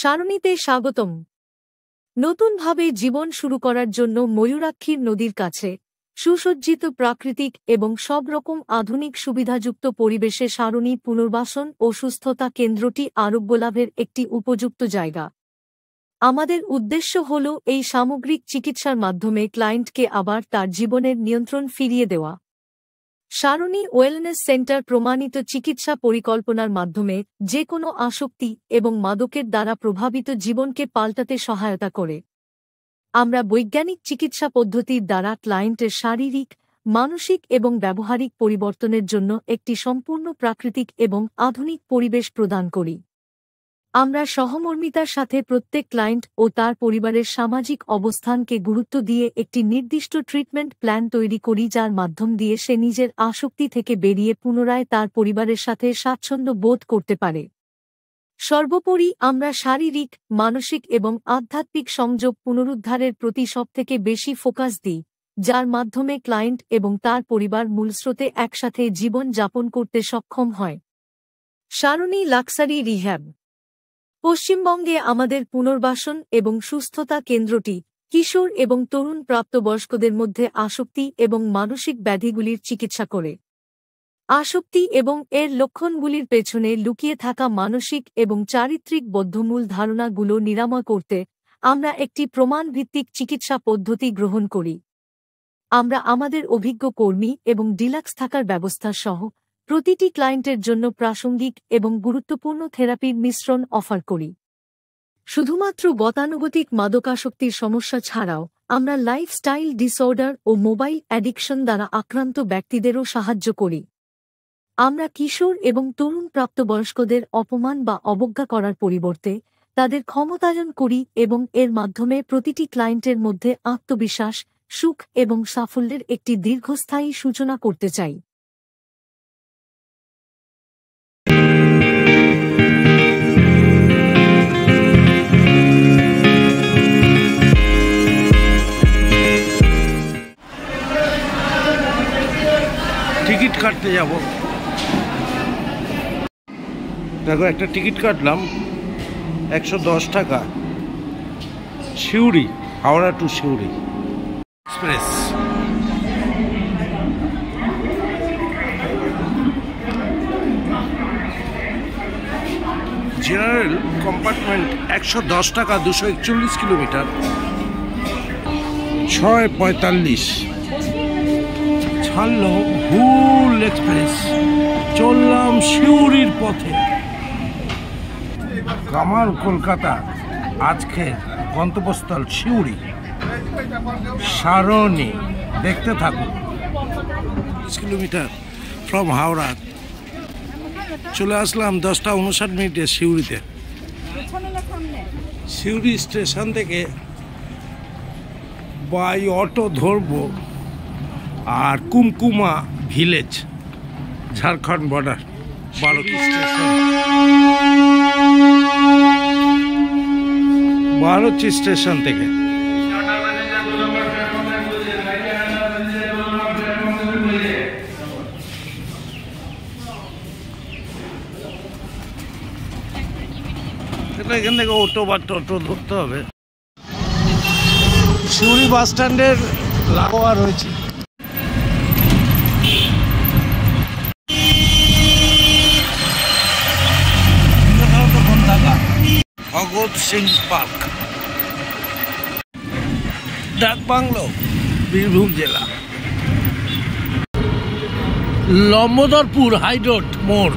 সারণীতে স্বাগতম। নতুনভাবে জীবন শুরু করার জন্য ময়ূরাক্ষীর নদীর কাছে সুসজ্জিত প্রাকৃতিক এবং সব রকম আধুনিক সুবিধাযুক্ত পরিবেশে সারণী পুনর্বাসন ও সুস্থতা কেন্দ্রটি আরোগ্যলাভের একটি উপযুক্ত জায়গা। আমাদের উদ্দেশ্য হল এই সামগ্রিক চিকিৎসার মাধ্যমে ক্লায়েন্টকে আবার তার জীবনের নিয়ন্ত্রণ ফিরিয়ে দেওয়া। সারণী ওয়েলনেস সেন্টার প্রমাণিত চিকিৎসা পরিকল্পনার মাধ্যমে যে কোনো আসক্তি এবং মাদকের দ্বারা প্রভাবিত জীবনকে পাল্টাতে সহায়তা করে। আমরা বৈজ্ঞানিক চিকিৎসা পদ্ধতির দ্বারা ক্লায়েন্টের শারীরিক, মানসিক এবং ব্যবহারিক পরিবর্তনের জন্য একটি সম্পূর্ণ প্রাকৃতিক এবং আধুনিক পরিবেশ প্রদান করি। আমরা সহমর্মিতার সাথে প্রত্যেক ক্লায়েন্ট ও তার পরিবারের সামাজিক অবস্থানকে গুরুত্ব দিয়ে একটি নির্দিষ্ট ট্রিটমেন্ট প্ল্যান তৈরি করি, যার মাধ্যম দিয়ে সে নিজের আসক্তি থেকে বেরিয়ে পুনরায় তার পরিবারের সাথে স্বাচ্ছন্দ্য বোধ করতে পারে। সর্বোপরি আমরা শারীরিক, মানসিক এবং আধ্যাত্মিক সংযোগ পুনরুদ্ধারের প্রতি সবথেকে বেশি ফোকাস দিই, যার মাধ্যমে ক্লায়েন্ট এবং তার পরিবার মূলস্রোতে একসাথে জীবন যাপন করতে সক্ষম হয়। সারণী লাক্সারি রিহ্যাব। পশ্চিমবঙ্গে আমাদের পুনর্বাসন এবং সুস্থতা কেন্দ্রটি কিশোর এবং তরুণ প্রাপ্তবয়স্কদের মধ্যে আসক্তি এবং মানসিক ব্যাধিগুলির চিকিৎসা করে। আসক্তি এবং এর লক্ষণগুলির পেছনে লুকিয়ে থাকা মানসিক এবং চারিত্রিক বদ্ধমূল ধারণাগুলো নিরাময় করতে আমরা একটি প্রমাণভিত্তিক চিকিৎসা পদ্ধতি গ্রহণ করি। আমরা আমাদের অভিজ্ঞ কর্মী এবং ডিলাক্স থাকার ব্যবস্থা সহ প্রতিটি ক্লায়েন্টের জন্য প্রাসঙ্গিক এবং গুরুত্বপূর্ণ থেরাপির মিশ্রণ অফার করি। শুধুমাত্র গতানুগতিক মাদকাসক্তির সমস্যা ছাড়াও আমরা লাইফস্টাইল ডিসঅর্ডার ও মোবাইল অ্যাডিকশন দ্বারা আক্রান্ত ব্যক্তিদেরও সাহায্য করি। আমরা কিশোর এবং তরুণ প্রাপ্তবয়স্কদের অপমান বা অবজ্ঞা করার পরিবর্তে তাদের ক্ষমতায়ন করি এবং এর মাধ্যমে প্রতিটি ক্লায়েন্টের মধ্যে আত্মবিশ্বাস, সুখ এবং সাফল্যের একটি দীর্ঘস্থায়ী সূচনা করতে চাই। টিকিট কাটতে যাব। দেখো, একটা টিকিট কাটলাম 110 টাকা। Suri, Howrah to Suri express. General compartment 110 টাকা, 241 কিলোমিটার, 6:45 ছাড়লো হুল এক্সপ্রেস। চললাম সিউড়ির পথে। কামাল কলকাতা, আজকে গন্তব্যস্থল সিউড়ি। সারণী, দেখতে থাকুন। 20 কিলোমিটার ফ্রম হাওড়া। চলে আসলাম 10:59 সিউড়িতে। সিউড়ি স্টেশন থেকে বাই অটো ধরবো আর কুমকুমা ভিলেজ, ঝাড়খণ্ড বর্ডার। 12 স্টেশন থেকে এখান থেকে অটো বা টোটো ধরতে হবে। সিউড়ি বাস স্ট্যান্ডের লাগোয়া রয়েছে। ভগৎ সিং পার্ক, ডাকবাংলো, বীরভূম জেলা। লম্বোদরপুর হাইরোড মোড়,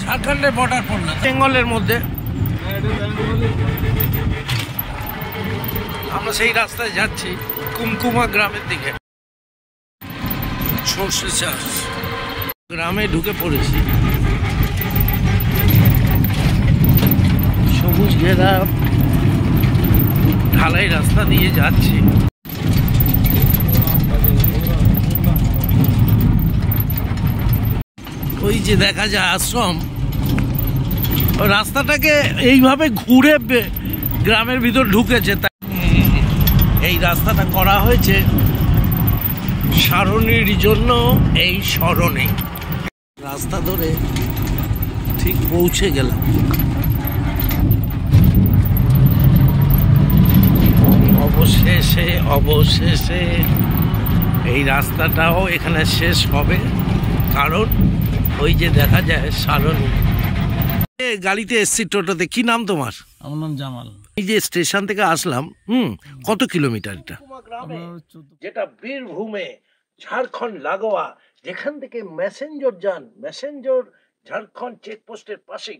ঝাড়খণ্ডের বর্ডার পড়লাম, বেঙ্গলের মধ্যে। আমরা সেই রাস্তায় যাচ্ছি কুমকুমা গ্রামের দিকে। সর্ষে চাষ, গ্রামে ঢুকে পড়েছি। সবুজ ঘেরা ঢালাই রাস্তা দিয়ে যাচ্ছি। ওই যে দেখা যায় আশ্রম, রাস্তাটাকে এইভাবে ঘুরে গ্রামের ভিতর ঢুকেছে। এই রাস্তাটা করা হয়েছে সারণীর জন্য। এই স্মরণে রাস্তা ধরে ঠিক পৌঁছে গেলাম। অবশেষে অবশেষে এই রাস্তাটাও এখানে শেষ হবে, কারণ ওই যে দেখা যায় সারণী। গাড়িতে এসছি, টোটোতে। কি নাম তোমার? আমার নাম জামাল। এই যে স্টেশন থেকে আসলাম, কত কিলোমিটার এটা? যেটা বীরভূমে ঝাড়খণ্ড লাগোয়া, যেখান থেকে মেসেঞ্জর যান, মেসেঞ্জর ঝাড়খণ্ড চেকপোস্টের পাশে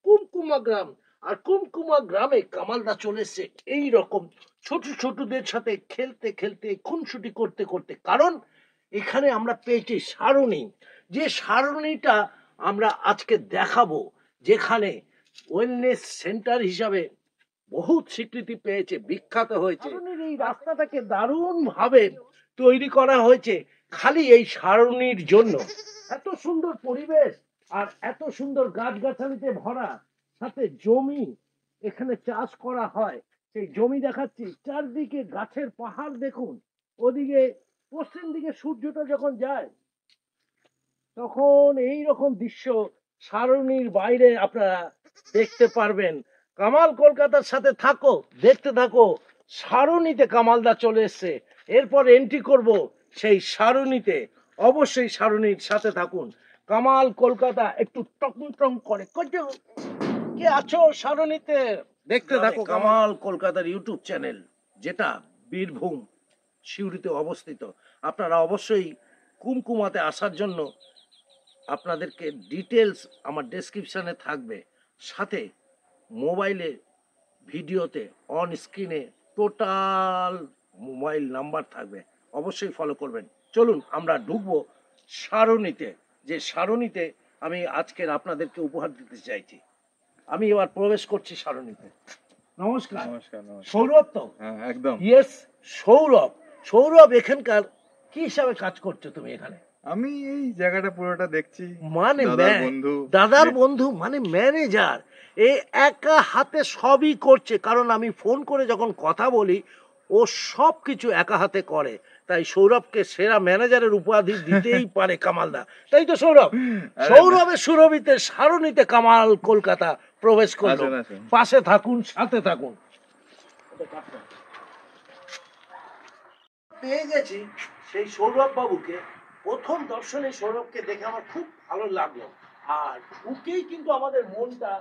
কুমকুমা গ্রাম। আর কুমকুমা গ্রামে কামালদা চলে এসছে এই রকম ছোট ছোটদের সাথে খেলতে খেলতে, খুনসুটি করতে করতে। কারণ এখানে আমরা পেয়েছি সারণী, যে সারণীটা আমরা আজকে দেখাবো, যেখানে ওয়েলনেস সেন্টার হিসাবে বহুত স্বীকৃতি পেয়েছে, বিখ্যাত হয়েছে। এই রাস্তাটাকে দারুণ ভাবে তৈরি করা হয়েছে খালি এই সারণীর জন্য। এত সুন্দর পরিবেশ আর এত সুন্দর গাছগাছালিতে ভরা, সাথে জমি এখানে চাষ করা হয়। সেই জমি দেখাচ্ছি, চারদিকে গাছের পাহাড় দেখুন। ওদিকে পশ্চিম দিকে সূর্যটা যখন যায় তখন এই রকম দৃশ্য সারণীর বাইরে আপনারা দেখতে পারবেন। কামাল কলকাতার সাথে থাকো, দেখতে থাকো। সারণীতে কামালদা চলে এসছে, এরপর এন্ট্রি করব সেই সারণীতে। অবশ্যই সারণীর সাথে থাকুন। কামাল কলকাতা একটু টং টং করে, কে আছো সারণীতে? দেখতে থাকো কামাল কলকাতার ইউটিউব চ্যানেল, যেটা বীরভূম সিউড়িতে অবস্থিত। আপনারা অবশ্যই কুমকুমাতে আসার জন্য আপনাদেরকে ডিটেলস আমার ডেসক্রিপশানে থাকবে, সাথে মোবাইলে ভিডিওতে অন স্ক্রিনে টোটাল মোবাইল নাম্বার থাকবে, অবশ্যই ফলো করবেন। চলুন আমরা ঢুকবো সারণীতে, যে সারণীতে আমি আজকের আপনাদেরকে উপহার দিতে চাইছি। আমি এবার প্রবেশ করছি সারণীতে। নমস্কার। নমস্কার। সৌরভ তো? হ্যাঁ, একদম। ইয়েস, সৌরভ। সৌরভ, এখানকার কি হিসাবে কাজ করছো তুমি এখানে? আমি এই জায়গাটা পুরোটা দেখছি, মানে দাদার বন্ধু, মানে ম্যানেজার। এ একা হাতে সবই করছে, কারণ আমি ফোন করে যখন কথা বলি ও সব কিছু একা হাতে করে। তাই সৌরভকে সেরা ম্যানেজারের উপাধি দিতেই পারে কামালদা, তাই তো সৌরভ? সৌরভের সুরভিতে সারণীতে কামাল কলকাতা প্রবেশ করলো। পাশে থাকুন, সাথে থাকুন। পেয়ে গেছি সেই সৌরভ বাবুকে। প্রথম দর্শনে সৌরভকে দেখে আমার খুব ভালো লাগলো, আর ওকেই কিন্তু আমাদের মনটা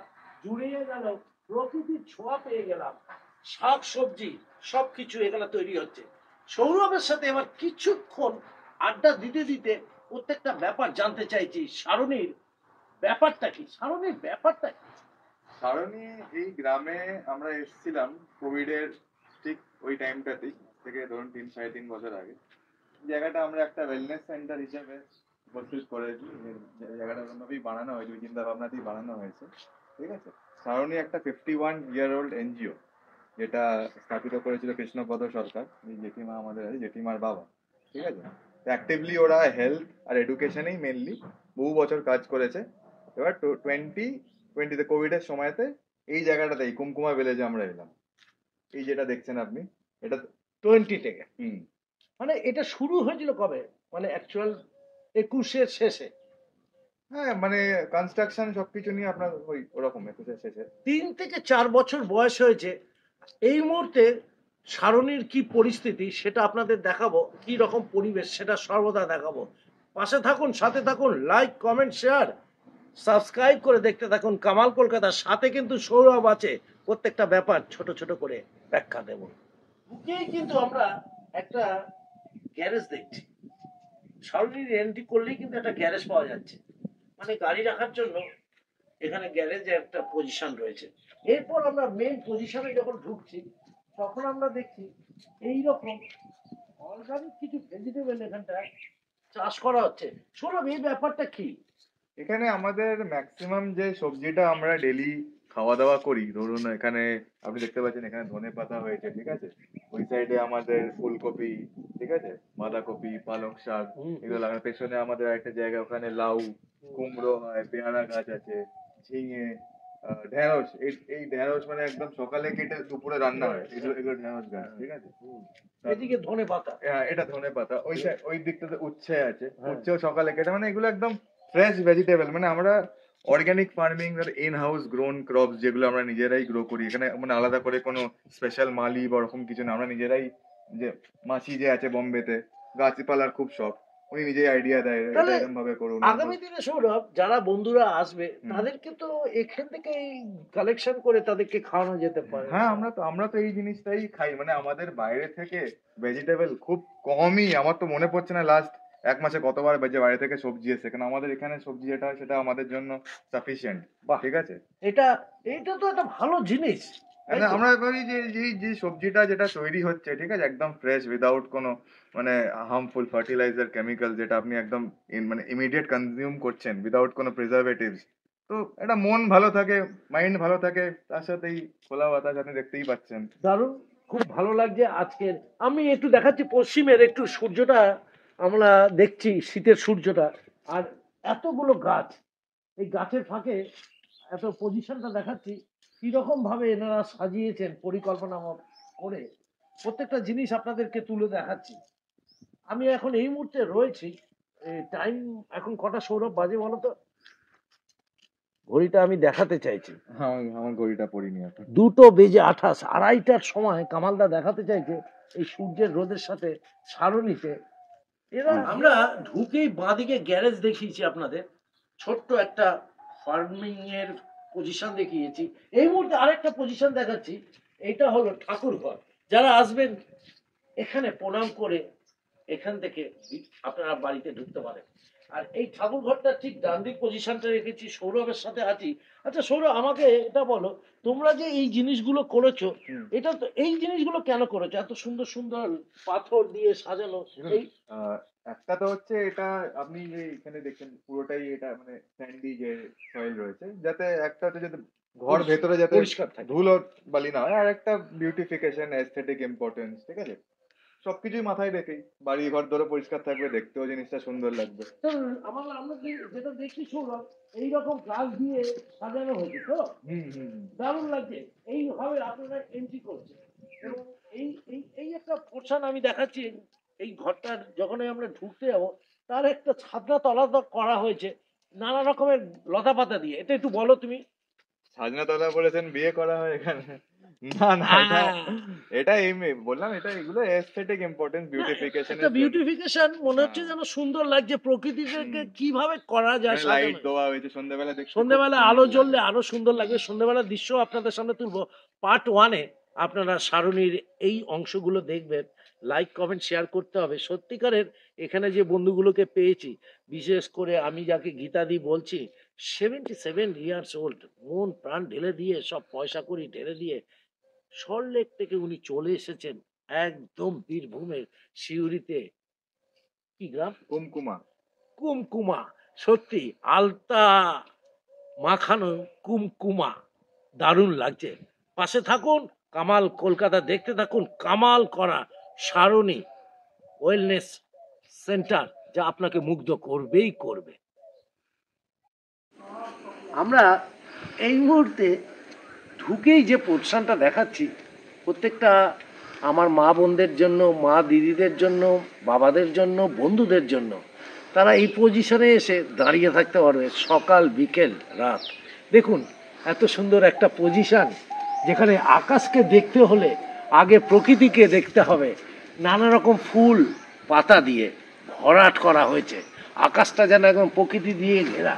জুড়িয়ে গেল। প্রকৃতির ছোঁয়া পেয়ে গেলাম, শাক সবজি সবকিছু এখানে তৈরি হচ্ছে। সৌরভের সাথে এবার কিছুক্ষণ আড্ডা দিতে দিতে প্রত্যেকটা ব্যাপার জানতে চাইছি। সারণীর ব্যাপারটা কি? সারণীর ব্যাপারটা কি? সারণী এই গ্রামে আমরা এসেছিলাম কোভিড এর ঠিক ওই টাইমটাতেই, থেকে ধরুন 3-3.5 বছর আগে। জায়গাটা আমরা একটা ওয়েলনেস সেন্টার হিসেবে উপস্থিত করেছি। জায়গাটা ওরকমভাবেই বানানো হয়েছে, ওই চিন্তা ভাবনাতেই বানানো হয়েছে, ঠিক আছে। সারণী একটা 51-year-old এনজিও, যেটা স্থাপিত করেছিল কৃষ্ণপদ সরকার, এই জেঠিমা আমাদের আছে, জেঠিমার বাবা, ঠিক আছে। অ্যাক্টিভলি ওরা হেলথ আর এডুকেশনেই মেনলি বহু বছর কাজ করেছে। এবার 2020-তে কোভিডের সময়তে এই জায়গাটাতে, এই কুমকুমা ভিলেজে আমরা এলাম। এই যেটা দেখছেন আপনি, এটা 20 থেকে। মানে এটা শুরু হয়েছিল কবে? মানে অ্যাকচুয়াল 21-এর শেষে? হ্যাঁ, মানে কনস্ট্রাকশন সবকিছু নিয়ে আপনার ওই ওরকম 21-এর শেষে। 3 থেকে 4 বছর বয়স হয়েছে। এই মুহূর্তে সারণীর কি পরিস্থিতি সেটা আপনাদের দেখাবো, কি রকম পরিবেশ সেটা সর্বদা দেখাবো। পাশে থাকুন, সাথে থাকুন, লাইক কমেন্ট শেয়ার সাবস্ক্রাইব করে দেখতে থাকুন কামাল কলকাতার সাথে। কিন্তু সৌরভ আছে, প্রত্যেকটা ব্যাপার ছোট ছোট করে ব্যাখ্যা দেব। বুকেই কিন্তু আমরা একটা গ্যারেজ দেখছি। সারণীর এন্ট্রি করলেই কিন্তু একটা গ্যারেজ পাওয়া যাচ্ছে, মানে গাড়ি রাখার জন্য এখানে গ্যারেজে একটা পজিশন রয়েছে। এরপর আমরা মেন পজিশনে যখন ঢুকছি তখন আমরা দেখছি এইরকম অর্গানিক কিছু ভেজিটেবল এখানটায় চাষ করা হচ্ছে। সৌরভ, এই ব্যাপারটা কি? এখানে আমাদের ম্যাক্সিমাম যে সবজিটা আমরা ডেলি খাওয়া দাওয়া করি, ধরুন এখানে আপনি দেখতে পাচ্ছেন এখানে ধনেপাতা হয়েছে, ঠিক আছে। ওই সাইডে আমাদের ফুলকপি, ঠিক আছে, বাঁধাকপি, পালং শাক, এগুলো লাগানো। পেছনে আমাদের একটা জায়গা, ওখানে লাউ, কুমড়ো হয়, পেয়ারা গাছ আছে, ঝিঙে, ঢেঁড়স। এই ঢেঁড়স মানে একদম সকালে কেটে দুপুরে রান্না হয়, এগুলো ঢেঁড়স গাছ, ঠিক আছে। এদিকে ধনেপাতা, এটা ধনেপাতা। ওই দিকটাতে উচ্ছে আছে, উচ্ছেও সকালে কেটে, মানে এগুলো একদম ফ্রেশ ভেজিটেবল। মানে আমরা অর্গানিক ফার্মিং আর ইন হাউস গ্রোন ক্রপস যেগুলো আমরা নিজেরাই গ্রো করি, এখানে মানে আলাদা করে কোনো স্পেশাল মালি বা ওরকম কিছু না, আমরা নিজেরাই, যে মাসি যে আছে বোম্বেতে গাছপালার খুব শখ, উনি নিজেই আইডিয়া দেয় এটা এরকম ভাবে করুন। আগামী দিনে সৌরভ যারা বন্ধুরা আসবে তাদেরকে তো এখান থেকে কালেকশন করে তাদেরকে খাওয়ানো যেতে পারে। হ্যাঁ, আমরা তো এই জিনিসটাই খাই, মানে আমাদের বাইরে থেকে ভেজিটেবল খুব কমই, আমার তো মনে পড়ছে না লাস্ট 1 মাসে কতবার বাইরে থেকে সবজি এসে, কারণ আমাদের এখানে সবজি যেটা সেটা আমাদের জন্য সাফিসিয়েন্ট। ঠিক আছে, এটা তো একটা ভালো জিনিস। আমরা ভাবি যে যে সবজিটা যেটা তৈরি হচ্ছে, ঠিক আছে, একদম ফ্রেশ, উইদাউট কোনো মানে হার্মফুল ফার্টিলাইজার কেমিক্যাল, যেটা আপনি একদম মানে ইমিডিয়েট কনজিউম করছেন উইদাউট কোনো প্রিজারভেটিভস, তো এটা মন ভালো থাকে, মাইন্ড ভালো থাকে, তার সাথেই খোলা বাতাস আপনি দেখতেই পাচ্ছেন। দারুণ, খুব ভালো লাগছে। আজকের আমি একটু দেখাচ্ছি পশ্চিমের একটু সূর্যটা আমরা দেখছি, শীতের সূর্যটা, আর এতগুলো গাছ, এই গাছের ফাঁকে এত পজিশনটা দেখাচ্ছি কিরকম ভাবে এনারা সাজিয়েছেন পরিকল্পনা করে, প্রত্যেকটা জিনিস আপনাদেরকে তুলে দেখাচ্ছি। আমি এখন এই মুহূর্তে রয়েছি, টাইম এখন কটা সৌরভ বাজে বলো তো? ঘড়িটা আমি দেখাতে চাইছি, আমার ঘড়িটা পড়িনি এখন। 2:28, 2:30টার সময় কামালদা দেখাতে চাইছে এই সূর্যের রোদের সাথে সারণীতে। এরা আমরা ঢুকেই বাঁদিকে গ্যারেজ দেখিয়েছি আপনাদের, ছোট্ট একটা ফার্মিং এর পজিশন দেখিয়েছি। এই মুহূর্তে আরেকটা পজিশন দেখাচ্ছি, এটা হলো ঠাকুর ঘর। যারা আসবেন এখানে প্রণাম করে এখান থেকে আপনারা বাড়িতে ঢুকতে পারেন। আর এই ঠাকুর ঘরটা ঠিক ডান দিক পজিশনটা রেখেছি, সৌরভের সাথে আছি। আচ্ছা সৌরভ, আমাকে এটা বলো, তোমরা যে এই জিনিসগুলো করেছো, এটা তো এই জিনিসগুলো কেন করেছো? এত সুন্দর সুন্দর পাথর দিয়ে সাজানো। এই একটা তো হচ্ছে এটা আপনি যে এখানে দেখছেন পুরোটাই এটা মানে স্যান্ডি যে সয়েল রয়েছে, যাতে একটা হচ্ছে যাতে ঘর ভেতরে যাতে পরিষ্কার থাকে, ধুলো বালি না হয়, আর একটা বিউটিফিকেশন, এস্থেটিক ইম্পর্টেন্স, ঠিক আছে, সবকিছুই মাথায় রেখেই বাড়ি ঘর ধরে পরিষ্কার থাকবে, দেখতেও জিনিসটা সুন্দর লাগবে। আমরা যেটা দেখছি সৌরভ, এইরকম গাছ দিয়ে সাজানো হয়েছে তো, দারুণ লাগছে। এইভাবে আপনারা এন্ট্রি করছে, এবং এই এই এই একটা পোর্শন আমি দেখাচ্ছি। এই ঘরটার যখনই আমরা ঢুকতে যাবো, তার একটা ছাদনা তলা করা হয়েছে নানা রকমের লতা পাতা দিয়ে। এটা একটু বলো তুমি। সাজনা তলা বলেছেন, বিয়ে করা হয় এখানে? না না, এটা বললাম, এটা এগুলো এস্থেটিক ইম্পর্টেন্স, বিউটিফিকেশন, এটা বিউটিফিকেশন মনে হচ্ছে যেন সুন্দর লাগছে, প্রকৃতিকে কিভাবে করা যায়। লাইট দেওয়া হয়েছে, সন্ধ্যাবেলা আলো জ্বললে আরো সুন্দর লাগবে। সন্ধ্যাবেলার দৃশ্য আপনাদের সামনে তুলবো। পার্ট 1-এ আপনারা সারণীর এই অংশগুলো দেখবেন। লাইক কমেন্ট শেয়ার করতে হবে। সত্যিকারের এখানে যে বন্ধুগুলোকে পেয়েছি, বিশেষ করে আমি যাকে গীতাদি বলছি, 77 ইয়ার্স ওল্ড, মন প্রাণ ঢেলে দিয়ে, সব পয়সা করি ঢেলে দিয়ে সল্টলেক থেকে উনি চলে এসেছেন একদম বীরভূমের সিউড়িতে। কি গ্রাম? কুমকুমা। সত্যি আলতা মাখানো কুমকুমা, দারুণ লাগছে। পাশে থাকুন, কামাল কলকাতা দেখতে থাকুন। কামাল করা সারণী ওয়েলনেস সেন্টার, যা আপনাকে মুগ্ধ করবেই করবে। আমরা এই মুহূর্তে ঢুকেই যে পোর্শনটা দেখাচ্ছি, প্রত্যেকটা আমার মা বোনদের জন্য, মা দিদিদের জন্য, বাবাদের জন্য, বন্ধুদের জন্য, তারা এই পজিশনে এসে দাঁড়িয়ে থাকতে পারবে সকাল বিকেল রাত। দেখুন এত সুন্দর একটা পজিশন, যেখানে আকাশকে দেখতে হলে আগে প্রকৃতিকে দেখতে হবে। নানা রকম ফুল পাতা দিয়ে ভরাট করা হয়েছে, আকাশটা যেন একদম প্রকৃতি দিয়ে ঘেরা।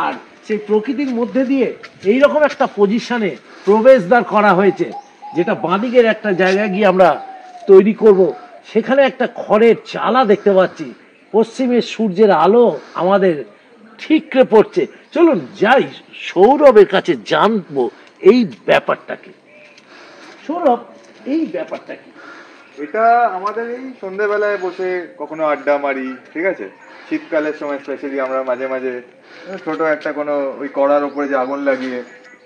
আর সেই প্রকৃতির মধ্যে দিয়ে এইরকম একটা পজিশনে প্রবেশদ্বার করা হয়েছে, যেটা বাঁদিকের একটা জায়গায় গিয়ে আমরা তৈরি করব। সেখানে একটা খড়ের চালা দেখতে পাচ্ছি, পশ্চিমের সূর্যের আলো আমাদের ঠিকরে পড়ছে। চলুন যাই, সৌরভের কাছে জানবো এই ব্যাপারটা কি। সৌরভ, এই ব্যাপারটা কি? এটা আমাদের এই সন্ধ্যেবেলায় বসে কখনো আড্ডা মারি, ঠিক আছে, শীতকালের সময় স্পেশালি আমরা মাঝে মাঝে ছোট একটা কোনো ওই কড়ার উপরে যে আগুন লাগিয়ে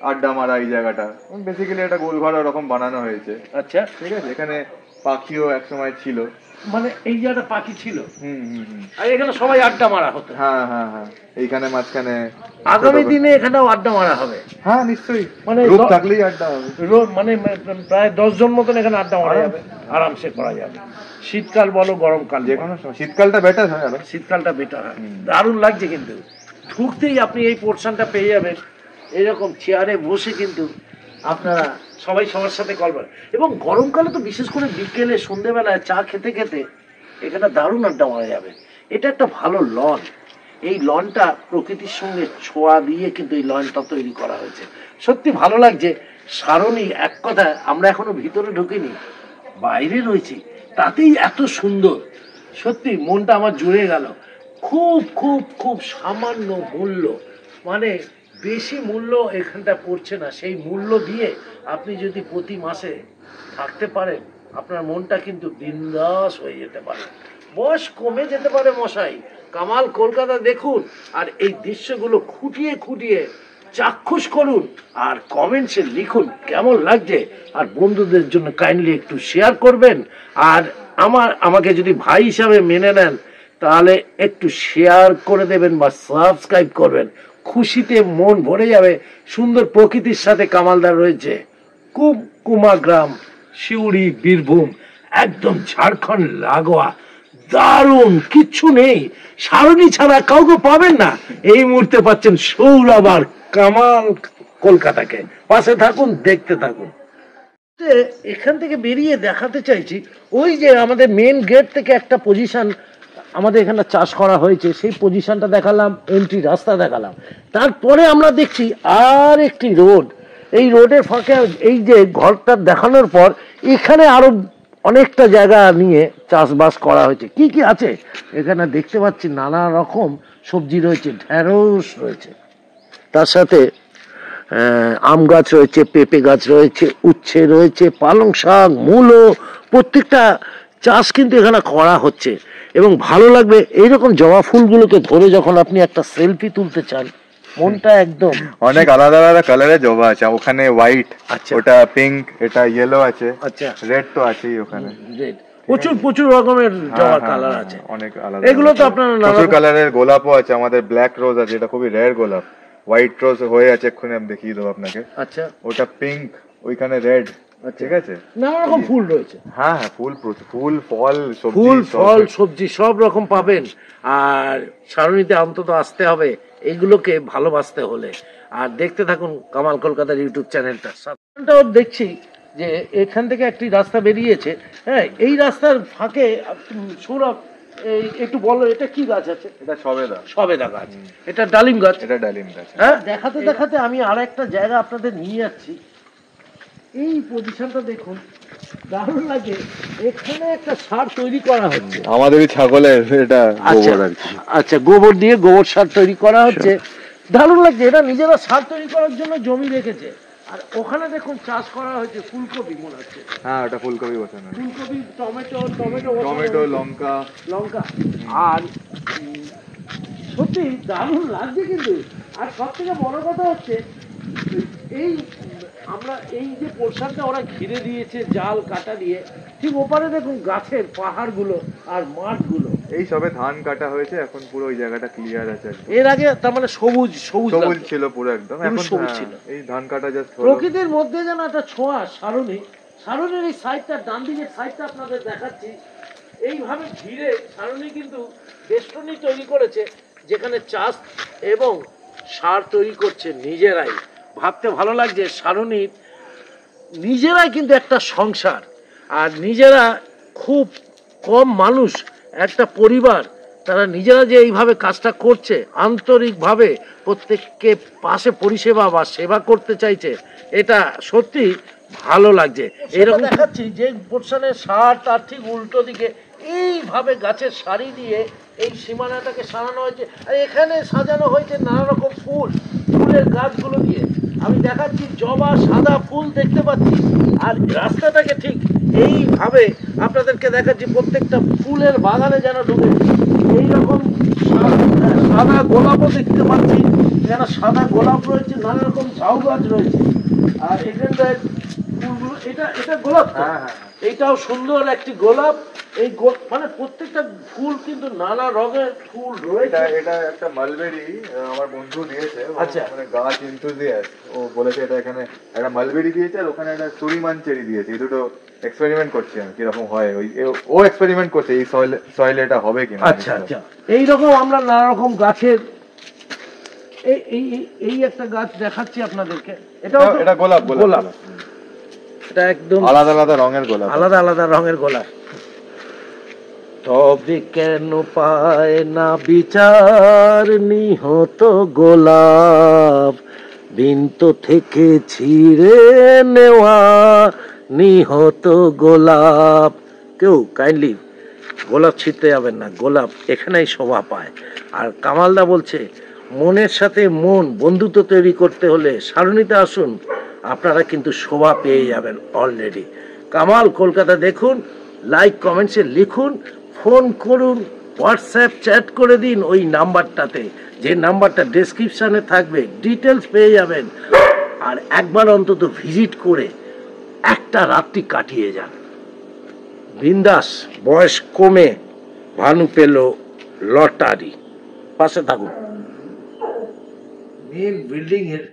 আড্ডা মারা এই জায়গাটা। বেসিক্যালি একটা গোলঘর ওরকম বানানো হয়েছে। আচ্ছা, ঠিক আছে, এখানে পাখিও এক সময় ছিল, মানে এই জায়গাটা পাখি ছিল, আর এখানে সবাই আড্ডা মারা হতো। হ্যাঁ হ্যাঁ হ্যাঁ, এইখানে মাঝখানে আগামী দিনে এখানেও আড্ডা মারা হবে। হ্যাঁ নিশ্চয়ই, মানে গ্রুপ থাকলেই আড্ডা হবে। মানে প্রায় 10 জন মতন এখানে আড্ডা মারা যাবে, আরামসে করা যাবে। শীতকাল বলো গরমকাল, যে কোনো সময়, শীতকালটা বেটার হয়, শীতকালটা বেটার হয়। দারুণ লাগছে কিন্তু ঢুকতেই আপনি এই পোর্শনটা পেয়ে যাবেন। এরকম চেয়ারে বসে কিন্তু আপনারা সবাই সবার সাথে গল্প, এবং গরমকালে তো বিশেষ করে বিকেলে সন্ধ্যেবেলায় চা খেতে খেতে এখানে দারুণ আড্ডা মারা যাবে। এটা একটা ভালো লন। এই লনটা প্রকৃতির সঙ্গে ছোঁয়া দিয়ে কিন্তু এই লনটা তৈরি করা হয়েছে। সত্যি ভালো লাগছে। সারণী এক কথায়, আমরা এখনো ভিতরে ঢুকিনি, বাইরে রয়েছি, তাতেই এত সুন্দর। সত্যি মনটা আমার জুড়ে গেল। খুব খুব খুব সামান্য মূল্য, মানে বেশি মূল্য এখানটা পড়ছে না। সেই মূল্য দিয়ে আপনি যদি প্রতি মাসে থাকতে পারেন, আপনার মনটা কিন্তু বিন্দাস হয়ে যেতে পারে, বয়স কমে যেতে পারে। মশাই, কামাল কলকাতা দেখুন আর এই দৃশ্যগুলো খুঁটিয়ে খুঁটিয়ে চাক্ষুষ করুন, আর কমেন্টসে লিখুন কেমন লাগছে, আর বন্ধুদের জন্য কাইন্ডলি একটু শেয়ার করবেন। আর আমাকে যদি ভাই হিসাবে মেনে নেন তাহলে একটু শেয়ার করে দেবেন বা সাবস্ক্রাইব করবেন। খুশিতে মন ভরে যাবে। সুন্দর প্রকৃতির সাথে কামালদার রয়েছে। কুমকুমা গ্রাম, সিউড়ি, বীরভূম, একদম ঝাড়খণ্ড লাগোয়া। দারুণ, কিচ্ছু নেই। সারণী ছাড়া কাউকে পাবেন না। এই মুহূর্তে পাচ্ছেন সৌরভ আর কামাল কলকাতাকে। পাশে থাকুন, দেখতে থাকুন। এখান থেকে বেরিয়ে দেখাতে চাইছি, ওই যে আমাদের মেন গেট থেকে একটা পজিশন আমাদের এখানে চাষ করা হয়েছে, সেই পজিশনটা দেখালাম, এন্ট্রি রাস্তা দেখালাম। তারপরে আমরা দেখছি আর একটি রোড। এই রোডের ফাঁকে এই যে ঘরটা দেখানোর পর এখানে আরো অনেকটা জায়গা নিয়ে চাষবাস করা হয়েছে। কি কি আছে এখানে দেখতে পাচ্ছি, নানা রকম সবজি রয়েছে, ঢেঁড়স রয়েছে, তার সাথে আম গাছ রয়েছে, পেঁপে গাছ রয়েছে, উচ্ছে রয়েছে, পালং শাক, মূলো, প্রত্যেকটা চাষ কিন্তু এখানে করা হচ্ছে। এবং ভালো লাগবে এইরকম জবা ফুলগুলোকে ধরে যখন আপনি একটা সেলফি তুলতে চান, মনটা একদম। অনেক আলাদা আলাদা কালারের জবা আছে ওখানে, হোয়াইট, এটা পিঙ্ক, এটা ইয়েলো আছে, আচ্ছা রেড তো আছেই ওখানে, রেড প্রচুর প্রচুর রকমের জবা কালার আছে, অনেক আলাদা। এগুলো তো আপনারা প্রচুর কালারের গোলাপও আছে, আমাদের ব্ল্যাক রোজ আছে, এটা খুবই রেয়ার গোলাপ। হোয়াইট রোজ হয়ে আছে, এক্ষুনি আমি দেখিয়ে দেবো আপনাকে। আচ্ছা, ওটা পিঙ্ক, ওইখানে রেড, ঠিক আছে, নানা রকম ফুল রয়েছে। হ্যাঁ হ্যাঁ, ফুল ফুল ফল সবজি, ফুল ফল সবজি সব রকম পাবেন। আর সারণীতে অন্তত আসতে হবে এইগুলোকে ভালোবাসতে হলে। আর দেখতে থাকুন কামাল কলকাতার ইউটিউব চ্যানেলটাও দেখছি যে এখান থেকে একটি রাস্তা বেরিয়েছে। হ্যাঁ, এই রাস্তার ফাঁকে সৌরভ একটু বলো, এটা কি গাছ আছে? এটা সবেদা, সবেদা গাছ। এটা ডালিম গাছ, এটা ডালিম গাছ। হ্যাঁ, দেখাতে দেখাতে আমি আর একটা জায়গা আপনাদের নিয়ে যাচ্ছি। এই পজিশনটা দেখুন, দারুণ লাগে। এখানে একটা সার তৈরি করা হচ্ছে আমাদেরই ছাগলের, এটা গোবর আর কি। আচ্ছা, গোবর দিয়ে গোবর সার তৈরি করা হচ্ছে, দারুণ লাগছে। এটা নিজেরা সার তৈরি করার জন্য জমি রেখেছে। আর ওখানে দেখুন চাষ করা হয়েছে ফুলকপি, মনে হচ্ছে। হ্যাঁ, ওটা ফুলকপি বসানো, ফুলকপি, টমেটো, লঙ্কা। আর সত্যি দারুণ লাগছে কিন্তু। আর সব থেকে বড় কথা হচ্ছে, এই আমরা এই যে পোর্শনটা ওরা ঘিরে দিয়েছে জাল কাটা দিয়ে, ঠিক ওপারে দেখুন গাছের পাহাড়গুলো আর মাঠগুলো। এই সবে ধান কাটা হয়েছে, এখন পুরো ওই জায়গাটা ক্লিয়ার আছে। এর আগে তার মানে সবুজ সবুজ সবুজ ছিল পুরো, একদম এখন সবুজ ছিল। এই ধান কাটা জাস্ট প্রকৃতির মধ্যে যেন একটা ছোঁয়া। সারণীর এই সাইডটা, ডান দিকের সাইডটা আপনাদের দেখাচ্ছি। এইভাবে ঘিরে সারণী কিন্তু বেষ্টনী তৈরি করেছে, যেখানে চাষ এবং সার তৈরি করছে নিজেরাই। ভাবতে ভালো লাগছে, সারণীর নিজেরাই কিন্তু একটা সংসার, আর নিজেরা খুব কম মানুষ, একটা পরিবার, তারা নিজেরা যে এইভাবে কাজটা করছে, আন্তরিকভাবে প্রত্যেককে পাশে পরিষেবা বা সেবা করতে চাইছে, এটা সত্যি ভালো লাগছে। এরকম দেখাচ্ছি যে পোর্শনের সার, তার ঠিক উল্টো দিকে এইভাবে গাছের সারি দিয়ে এই সীমানাটাকে সাজানো হয়েছে। আর এখানে সাজানো হয়েছে নানা রকম ফুলের গাছগুলো দিয়ে। আমি দেখাচ্ছি জবা, সাদা ফুল দেখতে পাচ্ছি। আর রাস্তাটাকে ঠিক এইভাবে আপনাদেরকে দেখাচ্ছি, প্রত্যেকটা ফুলের বাগানে যেন ঢুকে এইরকম সাদা গোলাপও দেখতে পাচ্ছি। যেন সাদা গোলাপ রয়েছে, নানা রকম ঝাউ গাছ রয়েছে। আর এখানটায় ফুলগুলো, এটা গোলাপ, এইটাও সুন্দর একটি গোলাপ। এই মানে প্রত্যেকটা ফুল কিন্তু নানা রঙের ফুল রয়েছে। এটা একটা মালবেরি আমার বন্ধু দিয়েছে, আচ্ছা, মানে গাছ এনথুজিয়াস্ট। ও বলেছে এটা এখানে একটা মালবেরি দিয়েছে, আর ওখানে একটা সুরিমান চেরি দিয়েছে। এই দুটো এক্সপেরিমেন্ট করছি আমি, কিরকম হয়। ও এক্সপেরিমেন্ট করছে এই সয়েলে এটা হবে কিনা। আচ্ছা আচ্ছা, এইরকম আমরা নানা রকম গাছের এই একটা গাছ দেখাচ্ছি আপনাদেরকে, এটা গোলাপ। গোলাপ, এটা একদম আলাদা আলাদা রঙের গোলাপ, আলাদা আলাদা রঙের গোলাপ। তবে কেন পায় না বিচার নিহত গোলাপ, বিন্ত থেকে ছিঁড়ে নেওয়া নিহত গোলাপ। কেউ কাইন্ডলি গোলাপ ছিঁড়তে যাবেন না, গোলাপ এখানেই শোভা পায়। আর কামালদা বলছে মনের সাথে মন বন্ধুত্ব তৈরি করতে হলে সারণীতে আসুন, আপনারা কিন্তু শোভা পেয়ে যাবেন অলরেডি। কামাল কলকাতা দেখুন, লাইক কমেন্টসে লিখুন, ফোন করুন, হোয়াটসঅ্যাপ চ্যাট করে দিন ওই নাম্বারটাতে, যে নাম্বারটা ডেসক্রিপশানে থাকবে, ডিটেলস পেয়ে যাবেন। আর একবার অন্তত ভিজিট করে একটা রাত্রি কাটিয়ে যান। বিন্দাস, বয়স কমে ভানু পেল লটারি। পাশে থাকুন। মেন বিল্ডিং এর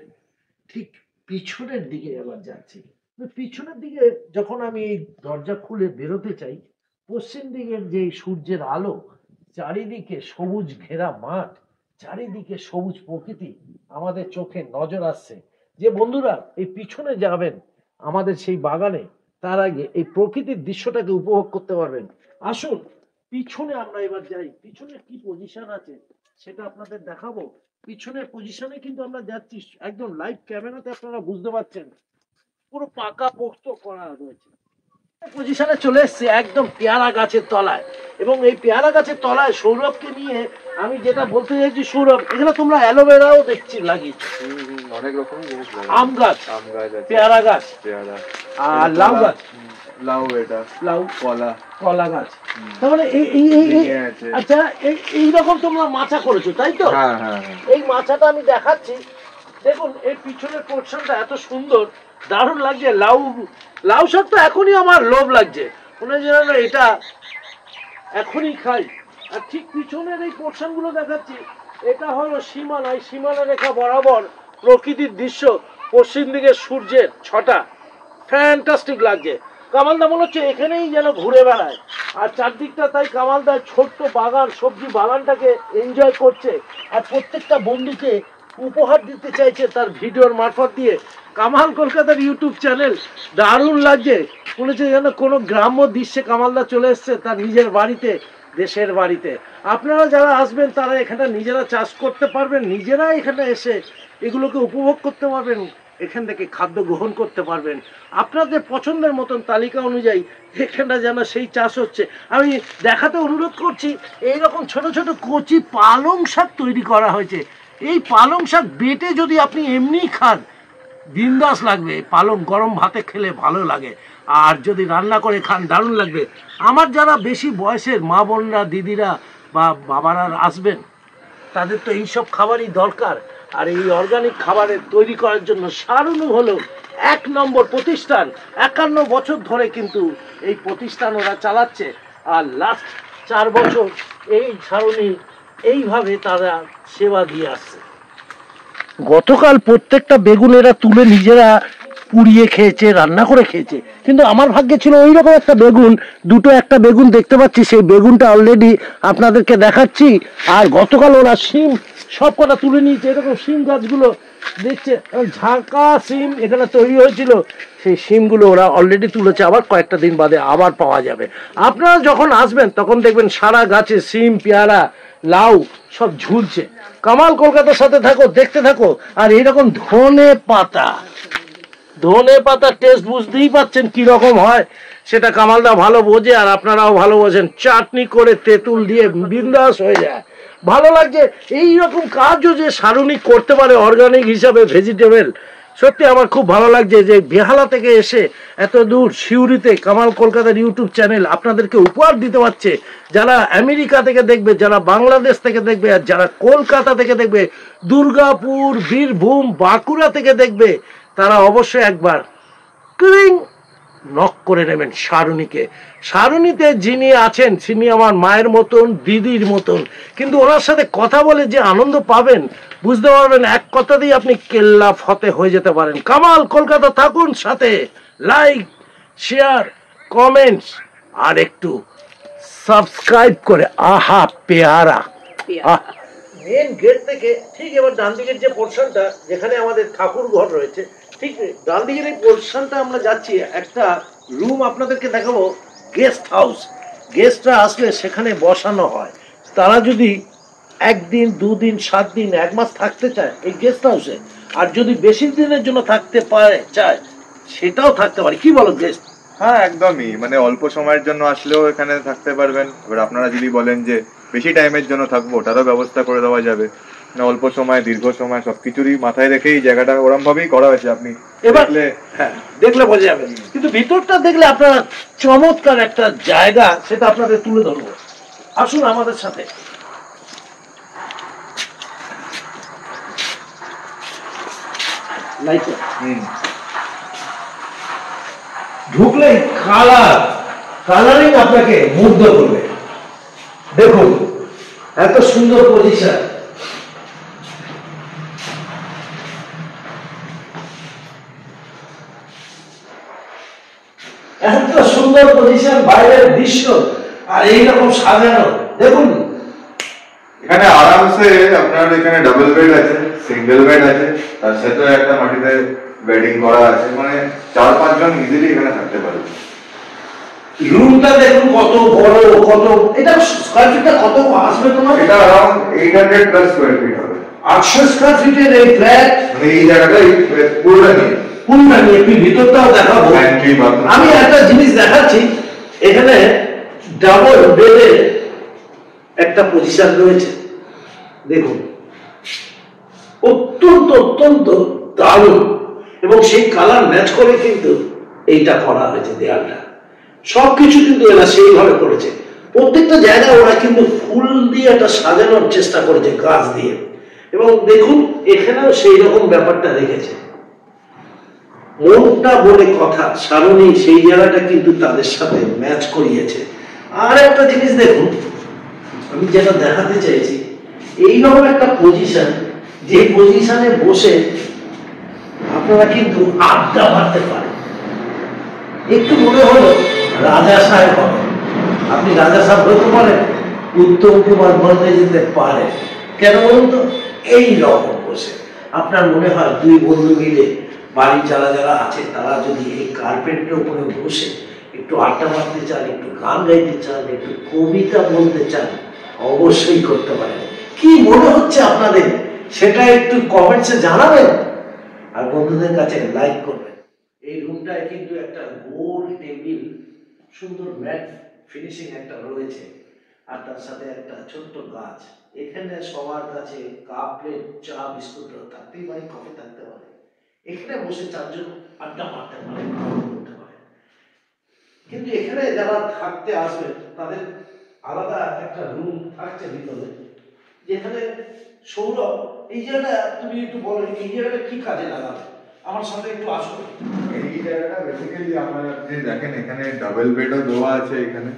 ঠিক পিছনের দিকে এবার যাচ্ছি। পিছনের দিকে যখন আমি এই দরজা খুলে বেরোতে চাই, পশ্চিম দিকের যে সূর্যের আলো, চারিদিকে সবুজ ঘেরা মাঠ, চারিদিকে সবুজ প্রকৃতি আমাদের চোখে নজর আসছে। যে বন্ধুরা এই পিছনে যাবেন আমাদের সেই বাগানে, তার আগে এই প্রকৃতির দৃশ্যটাকে উপভোগ করতে পারবেন। আসুন পিছনে আমরা এবার যাই। পিছনে কি পজিশন আছে সেটা আপনাদের দেখাবো। পিছনের পজিশনে কিন্তু আমরা যাচ্ছি, একদম লাইভ ক্যামেরাতে আপনারা বুঝতে পারছেন, পুরো পাকা পোক্ত করা রয়েছে। পজিশনে চলে এসছে একদম পেয়ারা গাছের তলায়, এবং এই পেয়ারা গাছের তলায় সৌরভকে নিয়ে আমি যেটা বলতে চাইছি, সৌরভ এখানে তোমরা অ্যালোভেরাও দেখছি লাগিয়েছো, অনেক রকম জিনিস, আম গাছ, পেয়ারা গাছ, আর লাউ গাছ, লাউ, কলা গাছ। তার মানে আচ্ছা এইরকম তোমরা মাচা করেছো তাই তো? এই মাচাটা আমি দেখাচ্ছি, দেখুন এই পিছনের পোর্শনটা এত সুন্দর, দারুণ লাগছে। লাউ শাক তো এখনই আমার লোভ লাগছে, মনে হয় যেন এটা এখনই খাই। আর ঠিক পিছনের এই পোর্শন গুলো দেখাচ্ছি, এটা হলো সীমানা, এই সীমানা রেখা বরাবর প্রকৃতির দৃশ্য, পশ্চিম দিকে সূর্যের ছটা, ফ্যান্টাস্টিক লাগছে। কামালদা মনে হচ্ছে এখানেই যেন ঘুরে বেড়ায়। আর চারদিকটা তাই কামালদা ছোট্ট বাগান, সবজি বাগানটাকে এনজয় করছে, আর প্রত্যেকটা বন্ধুকে উপহার দিতে চাইছে তার ভিডিওর মারফত দিয়ে। কামাল কলকাতার ইউটিউব চ্যানেল, দারুণ লাগছে, মনে হচ্ছে যেন কোনো গ্রাম্য দৃশ্যে কামালদা চলে এসছে তার নিজের বাড়িতে, দেশের বাড়িতে। আপনারা যারা আসবেন তারা এখানে নিজেরা চাষ করতে পারবেন, নিজেরা এখানে এসে এগুলোকে উপভোগ করতে পারবেন, এখান থেকে খাদ্য গ্রহণ করতে পারবেন আপনাদের পছন্দের মতন তালিকা অনুযায়ী। এখানটা যেন সেই চাষ হচ্ছে। আমি দেখাতে অনুরোধ করছি, এইরকম ছোট ছোট কচি পালং শাক তৈরি করা হয়েছে। এই পালং শাক বেটে যদি আপনি এমনি খান, বিন্দাস লাগবে। পালং গরম ভাতে খেলে ভালো লাগে, আর যদি রান্না করে খান দারুণ লাগবে। আমার যারা বেশি বয়সের মা বোনরা, দিদিরা বা বাবারা আসবেন, তাদের তো এইসব খাবারই দরকার। আর এই অর্গানিক খাবারের তৈরি করার জন্য সারণু হলো 1 নম্বর প্রতিষ্ঠান। 51 বছর ধরে কিন্তু এই প্রতিষ্ঠান ওরা চালাচ্ছে, আর লাস্ট 4 বছর এই সারণী এইভাবে তারা সেবা দিয়ে আসছে। গতকাল প্রত্যেকটা বেগুন এরা তুলে নিজেরা পুড়িয়ে খেয়েছে, রান্না করে খেয়েছে, কিন্তু আমার ভাগ্যে ছিল ওই রকম একটা বেগুন, একটা বেগুন দেখতে পাচ্ছি, সেই বেগুনটা অলরেডি আপনাদেরকে দেখাচ্ছি। আর গতকাল ওরা শিম সব কটা তুলে নিয়েছে। এরকম শিম গাছগুলো দেখছে, ঝাঁকা শিম এখানে তৈরি হয়েছিল, সেই শিমগুলো ওরা অলরেডি তুলেছে, আবার কয়েকটা দিন বাদে আবার পাওয়া যাবে। আপনারা যখন আসবেন তখন দেখবেন সারা গাছে শিম, পেয়ারা, লাউ সব ঝুলছে। কামাল কলকাতার সাথে থাকো, দেখতে থাকো। আর এইরকম ধনে পাতা টেস্ট বুঝতেই পাচ্ছেন কি রকম হয়, সেটা কামালদা ভালো বোঝে, আর আপনারাও ভালো বোঝেন। চাটনি করে তেঁতুল দিয়ে বিন্দাস হয়ে যায়, ভালো লাগছে। এইরকম কাজও যে সারণী করতে পারে অর্গানিক হিসাবে, ভেজিটেবল, সত্যি আমার খুব ভালো লাগছে যে বেহালা থেকে এসে এত দূর সিউড়িতে কামাল কলকাতার ইউটিউব চ্যানেল আপনাদেরকে উপহার দিতে পারছে। যারা আমেরিকা থেকে দেখবে, যারা বাংলাদেশ থেকে দেখবে, আর যারা কলকাতা থেকে দেখবে, দুর্গাপুর, বীরভূম, বাঁকুড়া থেকে দেখবে, তারা অবশ্যই একবার ক্লিং নক করে নেবেন সারণীকে। সারণীতে যিনি আছেন তিনি আমার মায়ের মতন, দিদির মতন, কিন্তু ওনার সাথে কথা বলে যে আনন্দ পাবেন বুঝতে পারবেন, এক কথাতেই আপনি কেল্লা ফতে হয়ে যেতে পারেন। কামাল কলকাতা থাকুন সাথে, লাইক, শেয়ার, কমেন্টস, আর একটু সাবস্ক্রাইব করে। আহা পেয়ারা, মেন গেট থেকে ঠিক এবার ডান দিকের যে পোর্শনটা যেখানে আমাদের ঠাকুর ঘর রয়েছে, ঠিক ডান দিকের এই পোর্শনটা আমরা যাচ্ছি, একটা রুম আপনাদেরকে দেখাবো, গেস্ট হাউস। গেস্টরা আসলে সেখানে বসানো হয়, তারা যদি 1 দিন 2 দিন 7 দিন 1 মাস থাকতে চায় এই গেস্ট হাউসে, আর যদি বেশি দিনের জন্য থাকতে চায় সেটাও থাকতে পারে। কি বলো গেস্ট? হ্যাঁ একদমই, মানে অল্প সময়ের জন্য আসলেও এখানে থাকতে পারবেন। এবার আপনারা যদি বলেন যে বেশি টাইমের জন্য থাকবো, তারও ব্যবস্থা করে দেওয়া যাবে। মানে অল্প সময় দীর্ঘ সময় সবকিছুরই মাথায় রেখেই জায়গাটা ওরম ভাবেই করা হয়েছে। আপনি এবার দেখলে বোঝা যাবে, কিন্তু ভিতরটা দেখলে আপনারা চমৎকার একটা জায়গা, সেটা আপনাদের তুলে ধরবো। আসুন আমাদের সাথে। ঢুকলেই কালারিং আপনাকে মুগ্ধ করবে। দেখুন এত সুন্দর পজিশন, এত সুন্দর পজিশন, বাইরের দৃশ্য আর এইরকম সাজানো। দেখুন এখানে আরামসে আপনার এখানে ডাবল বেড আছে, সিঙ্গেল বেড আছে, তার সাথে একটা মাটিতে বেডিং করা আছে, মানে 4-5 জন ইজিলি এখানে থাকতে পারে। রুমটা দেখুন কত বড়, কত এটা স্কয়ার ফিটটা কত আসবে তোমার? এটা अराउंड 800 প্লাস স্কয়ার ফিট হবে। 800 স্কয়ার ফিটের এই ফ্ল্যাট, মানে এই জায়গাটাই পুরোটা নিয়ে একটু ভিতরটাও দেখাবো। আমি একটা জিনিস দেখাচ্ছি, এখানে ডাবল বেডের একটা পজিশন রয়েছে। দেখুন অত্যন্ত দারুণ, এবং সেই কালার ম্যাচ করে কিন্তু এইটা করা হয়েছে। দেয়ালটা সবকিছু কিন্তু এরা সেইভাবে করেছে। প্রত্যেকটা জায়গায় ওরা কিন্তু ফুল দিয়ে একটা সাজানোর চেষ্টা করেছে, গাছ দিয়ে। এবং দেখুন এখানেও সেই রকম ব্যাপারটা রেখেছে। মনটা বলে কথা, সারণী সেই জায়গাটা কিন্তু তাদের সাথে ম্যাচ করিয়েছে। আর একটা জিনিস দেখুন, আমি যেটা দেখাতে চাইছি, এইরকম একটা পজিশন, যে পজিশনে বসে আপনারা কিন্তু আড্ডা মারতে পারেন। একটু মনে হলো রাজা সাহেব হবে, আপনি রাজা সাহেব হতে পারেন, উত্তম কুমার বলতে যেতে পারে। কেন বলুন তো? এই রকম বসে আপনার মনে হয় 2 বন্ধু মিলে বাড়ি যারা আছে তারা যদি এই কার্পেটের উপরে বসে একটু আড্ডা মারতে চান, একটু গান গাইতে চান, একটু কবিতা বলতে চান, অবশ্যই করতে পারেন। কি মনে হচ্ছে আপনাদের সেটা একটু কমেন্টসে জানাবেন, আর বন্ধুদের কাছে লাইক করবেন। এই রুমটায় কিন্তু একটা গোল টেবিল, সুন্দর ম্যাট ফিনিশিং একটা রয়েছে, আর তার সাথে একটা ছোট্ট গাছ। এখানে সবার কাছে কাপ প্লেট, চা বিস্কুট থাকতেই পারে, কফি থাকতে পারে। এখানে বসে 4 জন আড্ডা মারতে পারে, করতে পারে। কিন্তু এখানে যারা থাকতে আসবে তাদের আলাদা একটা রুম থাকছে ভিতরে, যেখানে সৌরভ, এই জায়গাটা তুমি একটু বলো, এই জায়গাটা কি কাজে লাগাবে? আমার সাথে একটু আসো। এই জায়গাটা বেসিক্যালি আপনারা যে দেখেন এখানে ডাবল বেডও দেওয়া আছে, এখানে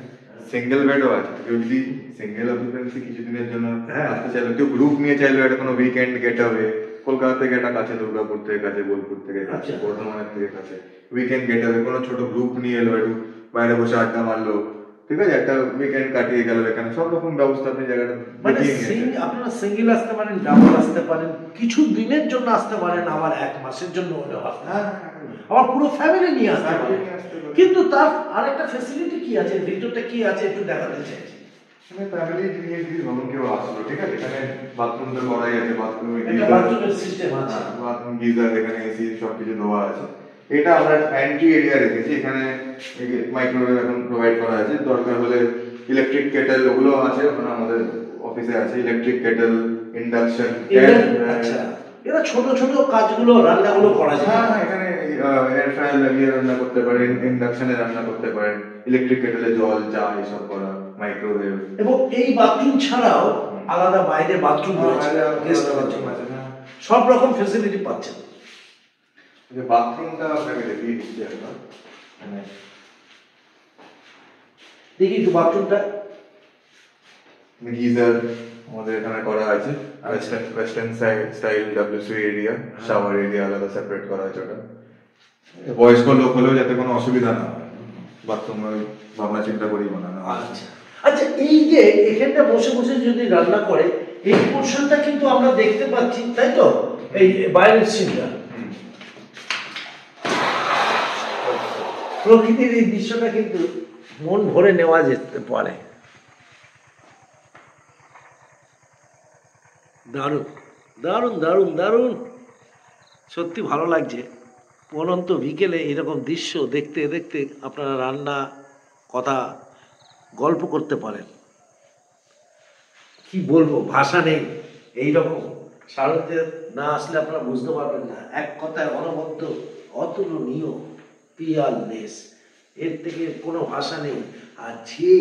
সিঙ্গেল বেডও আছে। যদি সিঙ্গেল অকুপেন্সি কিছুদিনের জন্য আসতে চাইলে, কেউ গ্রুপ নিয়ে চাইলে, এটা কোনো উইকেন্ড গেট হবে, কলকাতা থেকে একটা কাছে, দুর্গাপুর থেকে কাছে, বোলপুর থেকে কাছে, বর্ধমানের থেকে কাছে, উইকেন্ড গেট হবে, কোনো ছোট গ্রুপ নিয়ে এলো, একটু বাইরে বসে আড্ডা মারলো, ঠিক আছে, একটা উইকেন্ড কাটিয়ে গেল, এখানে সব রকম ব্যবস্থা আপনি জায়গাটা আপনারা সিঙ্গেল আসতে পারেন, ডাবল আসতে পারেন, কিছু দিনের জন্য আসতে পারেন, আবার 1 মাসের জন্য হলেও আসতে পারেন, আবার পুরো ফ্যামিলি নিয়ে আসতে পারেন। কিন্তু তার আরেকটা ফ্যাসিলিটি কি আছে, ভিতরটা কি আছে একটু দেখাতে চাইছি। ফ্যামিলি নিয়ে যদি ধরুন কেউ আসলো, ঠিক আছে, এখানে বাথরুম তো করাই আছে, বাথরুমের সিস্টেম আছে, বাথরুম গিজার, এখানে এসি সবকিছু দেওয়া আছে। এটা আমরা প্যান্ট্রি এরিয়া রেখেছি, এখানে মাইক্রোওয়েভ এখন প্রোভাইড করা আছে। দরকার হলে ইলেকট্রিক কেটেল, ওগুলো আছে, ওখানে আমাদের অফিসে আছে ইলেকট্রিক কেটেল, ইন্ডাকশন। আচ্ছা, এরা ছোট ছোট কাজগুলো, রান্নাগুলো করা যায়। হ্যাঁ, এখানে এয়ার ফ্রায়ার লাগিয়ে রান্না করতে পারেন, ইন্ডাকশনে রান্না করতে পারেন, ইলেকট্রিক কেটেলে জল, চা এসব করা, মাইক্রোওয়েভ। এবং এই বাথরুম ছাড়াও আলাদা বাইরে বাথরুম রয়েছে, গেস্ট বাথরুম আছে, সব রকম ফ্যাসিলিটি পাচ্ছেন। যে বাথরুমটা আপনাকে দেখিয়ে দিচ্ছি একবার, দেখি একটু বাথরুমটা। গিজার আমাদের এখানে করা আছে, western style WC area, shower area আলাদা সেপারেট করা আছে। ওটা বয়স্ক লোক হলেও যাতে কোনো অসুবিধা না হয়, বাথরুমে ভাবনা চিন্তা করি বানানো। আচ্ছা আচ্ছা, এই যে এখানটা বসে বসে যদি রান্না করে, এই পোর্শনটা কিন্তু আমরা দেখতে পাচ্ছি, তাই তো? এই বাইরের সিনটা, প্রকৃতির এই দৃশ্যটা কিন্তু মন ভরে নেওয়া যেতে পারে। দারুণ দারুণ দারুণ দারুণ, সত্যি ভালো লাগছে। পরন্ত বিকেলে এরকম দৃশ্য দেখতে দেখতে আপনারা রান্না, কথা, গল্প করতে পারেন। কি বলবো, ভাষা নেই। এইরকম শারদে না আসলে আপনারা বুঝতে পারবেন না। এক কথায় অনবদ্য, অতুলনীয়, পিয়ারলেস, এর থেকে কোনো ভাষা নেই। আর যে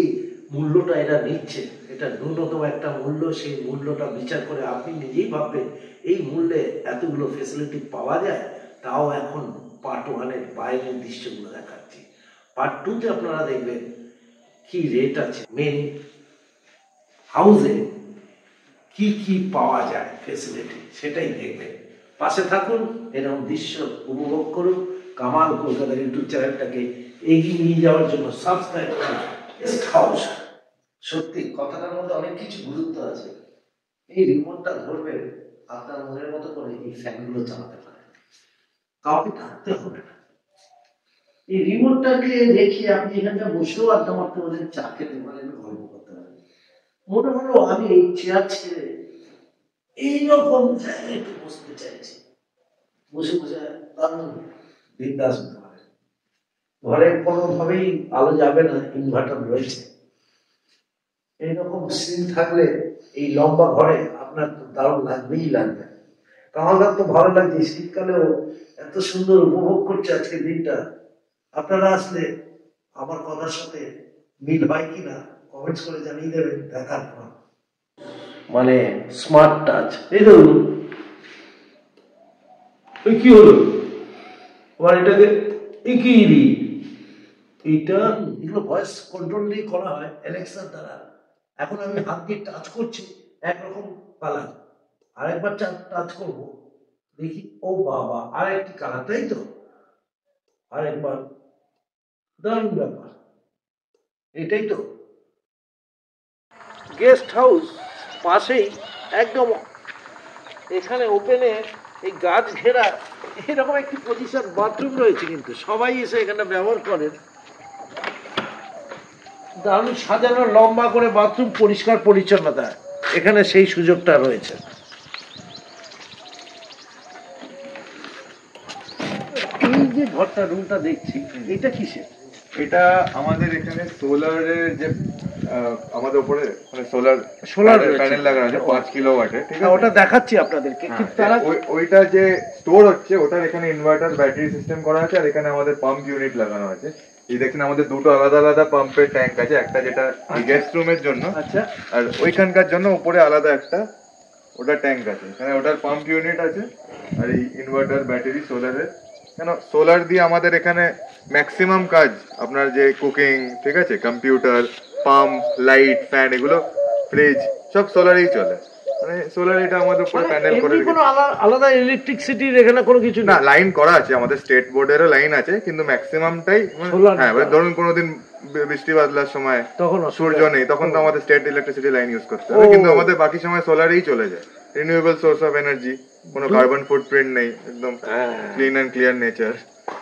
মূল্যটা এরা নিচ্ছে, এটা ন্যূনতম একটা মূল্য। সেই মূল্যটা বিচার করে আপনি নিজেই ভাববেন এই মূল্যে এতগুলো ফেসিলিটি পাওয়া যায়। তাও এখন পার্ট 1-এর বাইরের দৃশ্যগুলো দেখাচ্ছি। পার্ট 2-তে আপনারা দেখবেন কি রেট আছে, মেন হাউসে কি কি পাওয়া যায় ফেসিলিটি, সেটাই দেখবেন। পাশে থাকুন, এরকম দৃশ্য উপভোগ করুন। কামাল কলকাতা ইউটিউব চ্যানেলটাকে এগিয়ে নিয়ে যাওয়ার জন্য সাবস্ক্রাইব করুন। গেস্ট হাউস, সত্যি কথাটার মধ্যে অনেক কিছু গুরুত্ব আছে। এই রিমোটটা ধরবেন, আপনার মনের মতো করে এই ফ্যানগুলো চালাতে পারেন, কাউকে থাকতে হবে না। এই রিমোটটাকে রেখে আপনি এখানটা বসেও আড্ডা মারতে পারেন, চা খেতে পারেন, গল্প করতে পারেন। মনে হলো আমি এই চেয়ার ছেড়ে এইরকম জায়গায় একটু বসতে চাইছি। বসে বসে দারুণ বিন্দাস হতে পারে। ঘরে কোনোভাবেই আলো যাবে না, ইনভার্টার রয়েছে। এইরকম সিন থাকলে এই লম্বা ঘরে আপনার তো দারুণ লাগবেই লাগবে। কামালদার তো ভালো লাগছে, শীতকালেও এত সুন্দর উপভোগ করছে আজকের দিনটা। আপনারা আসলে আমার কথার সাথে মিল হয় কিনা কমেন্টস করে জানিয়ে দেবেন দেখার পর। মানে স্মার্ট টাচ, এই ধরুন কি হলো আমার এটাকে কি এইটা, এগুলো ভয়েস কন্ট্রোল দিয়ে করা হয় অ্যালেক্সার দ্বারা। এখন আমি হাত দিয়ে টাচ করছি, একরকম কালার। আরেকবার টাচ করবো, দেখি, ও বাবা, আরেকটি কালার, তাই তো? আরেকবার, দারুণ ব্যাপার। এটাই তো গেস্ট হাউস, পাশেই একদম এখানে ওপেনে এই গাছ ঘেরা এরকম একটি পজিশন বাথরুম রয়েছে, কিন্তু সবাই এসে এখানে ব্যবহার করেন। দারুণ সাজানো লম্বা করে বাথরুম, পরিষ্কার পরিচ্ছন্নতা, এখানে সেই সুযোগটা রয়েছে। এই যে ঘরটা, রুমটা দেখছি, এটা কিসের? এটা আমাদের এখানে সোলারের যে আমাদের উপরে মানে সোলার প্যানেল লাগানো আছে 5 কিলোওয়াটের, ঠিক আছে? ওটা দেখাচ্ছি আপনাদেরকে। কিন্তু তারা ওইটা যে স্টোর হচ্ছে, ওটার এখানে ইনভার্টার ব্যাটারি সিস্টেম করা আছে। আর এখানে আমাদের পাম্প ইউনিট লাগানো আছে। এই দেখেন আমাদের দুটো আলাদা আলাদা পাম্পের ট্যাঙ্ক আছে, একটা যেটা গেস্ট রুমের জন্য, আচ্ছা, আর ওইখানকার জন্য উপরে আলাদা একটা ওটা ট্যাঙ্ক আছে। এখানে ওটার পাম্প ইউনিট আছে, আর এই ইনভার্টার ব্যাটারি সোলারের। কেন সোলার দিয়ে আমাদের এখানে ম্যাক্সিমাম কাজ, আপনার যে কুকিং, ঠিক আছে, কম্পিউটার, পাম্প, লাইট, ফ্যান, এগুলো, ফ্রিজ, সব সোলারেই চলে। মানে সোলার এটা আমাদের উপরে প্যানেল করে রেখেছে। কোনো আলাদা ইলেকট্রিসিটির এখানে কোনো কিছু না, লাইন করা আছে, আমাদের স্টেট বোর্ডেরও লাইন আছে, কিন্তু ম্যাক্সিমামটাই হ্যাঁ, ধরুন কোনোদিন বৃষ্টি বাদলার সময় তখন সূর্য নেই, তখন তো আমাদের স্টেট ইলেকট্রিসিটি লাইন ইউজ করতে হবে, কিন্তু আমাদের বাকি সময় সোলারেই চলে যায়। রিনিউয়েবল সোর্স অফ এনার্জি, কোনো কার্বন ফুটপ্রিন্ট নেই, একদম ক্লিন অ্যান্ড ক্লিয়ার নেচার।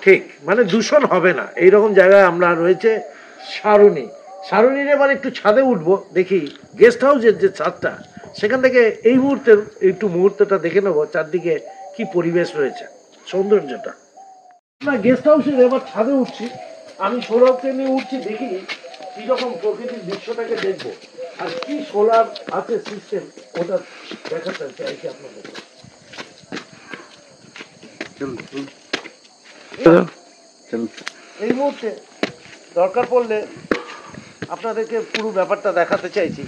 ঠিক, মানে দূষণ হবে না। এইরকম জায়গায় আমরা রয়েছে সারণীর। এবার একটু ছাদে উঠবো, দেখি গেস্ট হাউসের যে ছাদটা, সেখান থেকে এই মুহূর্তটা দেখে নেবো চারদিকে কি পরিবেশ রয়েছে, সৌন্দর্যটা। না, গেস্ট হাউসের এবার ছাদে উঠছি, আমি সৌরভকে নিয়ে উঠছি, দেখি কিরকম প্রকৃতির দৃশ্যটাকে দেখবো আর কি সোলার আছে সিস্টেম, ওটা দেখাতে চাইছি আপনাদের। এই মুহূর্তে দরকার পড়লে আপনাদেরকে পুরো ব্যাপারটা দেখাতে চাইছি।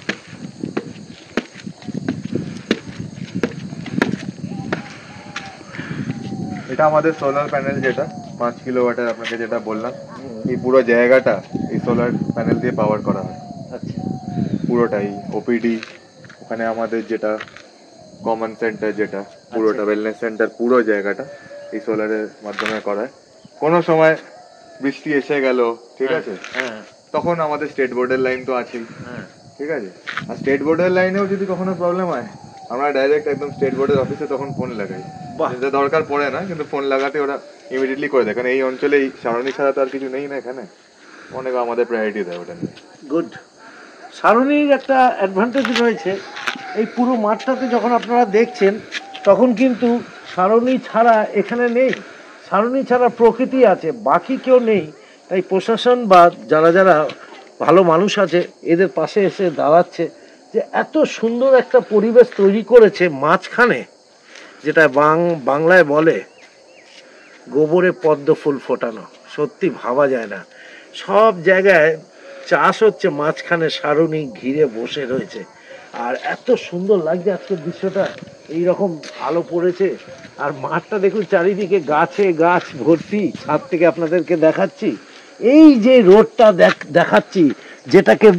এটা আমাদের সোলার প্যানেল, যেটা 5 কিলোওয়াটের, আপনাকে যেটা বললাম। এই পুরো জায়গাটা এই সোলার প্যানেল দিয়ে পাওয়ার করা হয়। আচ্ছা, পুরোটাই ওপিডি, ওখানে আমাদের যেটা কমন সেন্টার, যেটা পুরোটা ওয়েলনেস সেন্টার, পুরো জায়গাটা এই সোলারের মাধ্যমে করা হয়। কোনো সময় বৃষ্টি এসে গেল, ঠিক আছে, তখন আমাদের স্টেট বোর্ডের লাইন তো আছেই, ঠিক আছে। আর স্টেট বোর্ডের লাইনেও যদি কখনো প্রবলেম হয় আমরা ডাইরেক্ট একদম স্টেট বোর্ডের অফিসে তখন ফোন লাগাই, যেটা দরকার পড়ে না, কিন্তু ফোন লাগাতে ওরা ইমিডিয়েটলি করে দেয়, কারণ এই অঞ্চলে এই সারণী ছাড়া তো আর কিছু নেই না এখানে, অনেক আমাদের প্রায়োরিটি দেয় ওটা নিয়ে। গুড। সারণীর একটা অ্যাডভান্টেজ রয়েছে, এই পুরো মাঠটাতে যখন আপনারা দেখছেন তখন কিন্তু সারণী ছাড়া এখানে নেই, সারণী ছাড়া প্রকৃতি আছে, বাকি কেউ নেই। তাই প্রশাসন বা যারা যারা ভালো মানুষ আছে এদের পাশে এসে দাঁড়াচ্ছে যে এত সুন্দর একটা পরিবেশ তৈরি করেছে মাঝখানে, যেটা বাংলায় বলে গোবরে পদ্ম ফুল ফোটানো। সত্যি ভাবা যায় না, সব জায়গায় চাষ হচ্ছে, মাঝখানে সারণী ঘিরে বসে রয়েছে। আর এত সুন্দর লাগছে আজকের দৃশ্যটা, এইরকম আলো পড়েছে আর মাঠটা দেখুন চারিদিকে গাছে গাছ ভর্তি। ছাদ থেকে আপনাদেরকে দেখাচ্ছি, এই যে রোডটা দেখাচ্ছি যেটাকে